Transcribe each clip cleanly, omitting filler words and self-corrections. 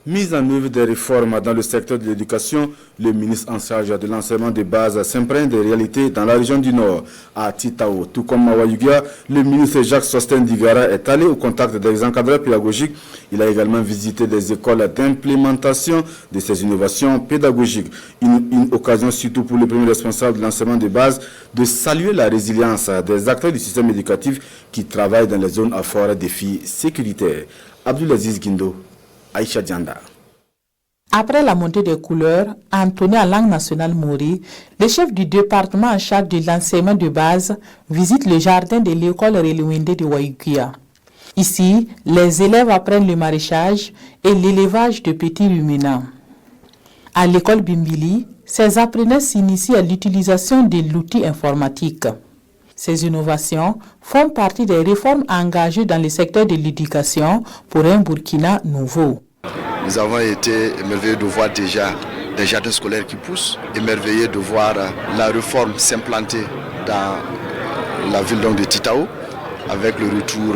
Mise en œuvre des réformes dans le secteur de l'éducation, le ministre en charge de l'enseignement de base s'imprègne des réalités dans la région du Nord. À Titao, tout comme à Wayugia, le ministre Jacques Sosthène Digara est allé au contact des encadreurs pédagogiques. Il a également visité des écoles d'implémentation de ces innovations pédagogiques. Une occasion surtout pour le premier responsable de l'enseignement de base de saluer la résilience des acteurs du système éducatif qui travaillent dans les zones à fort défi sécuritaire. Abdulaziz Guindo, Aïcha Dianda. Après la montée des couleurs, entonnée en langue nationale Mori, le chef du département en charge de l'enseignement de base visite le jardin de l'école Reluinde de Wayugia. Ici, les élèves apprennent le maraîchage et l'élevage de petits ruminants. À l'école Bimbili, ces apprenants s'initient à l'utilisation de l'outil informatique. Ces innovations font partie des réformes engagées dans le secteur de l'éducation pour un Burkina nouveau. Nous avons été émerveillés de voir déjà des jardins scolaires qui poussent, émerveillés de voir la réforme s'implanter dans la ville de Titao, avec le retour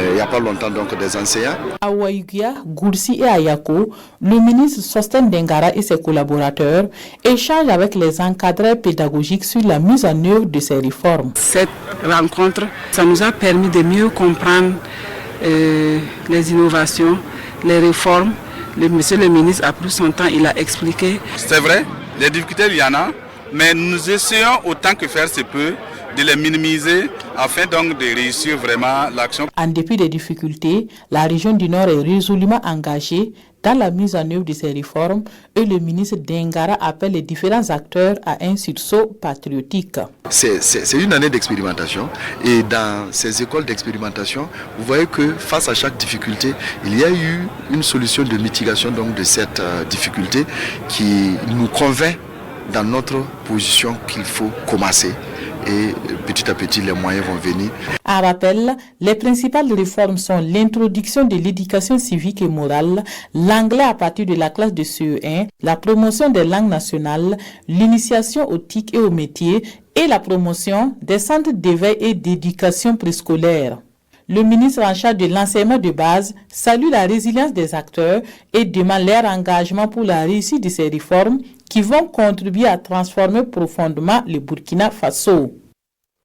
il n'y a pas longtemps donc des enseignants. À Wayugia, Goursi et Ayako, le ministre Sosthène Digara et ses collaborateurs échangent avec les encadreurs pédagogiques sur la mise en œuvre de ces réformes. Cette rencontre, ça nous a permis de mieux comprendre les innovations, les réformes. Monsieur le ministre a pris son temps, il a expliqué. C'est vrai, les difficultés il y en a, mais nous essayons autant que faire se peut de les minimiser afin donc de réussir vraiment l'action. En dépit des difficultés, la région du Nord est résolument engagée dans la mise en œuvre de ces réformes et le ministre Digara appelle les différents acteurs à un sursaut patriotique. C'est une année d'expérimentation et dans ces écoles d'expérimentation, vous voyez que face à chaque difficulté, il y a eu une solution de mitigation donc, de cette difficulté qui nous convainc dans notre position qu'il faut commencer. Et petit à petit, les moyens vont venir. En rappel, les principales réformes sont l'introduction de l'éducation civique et morale, l'anglais à partir de la classe de CE1, la promotion des langues nationales, l'initiation aux TIC et aux métiers et la promotion des centres d'éveil et d'éducation préscolaire. Le ministre en charge de l'enseignement de base salue la résilience des acteurs et demande leur engagement pour la réussite de ces réformes qui vont contribuer à transformer profondément le Burkina Faso.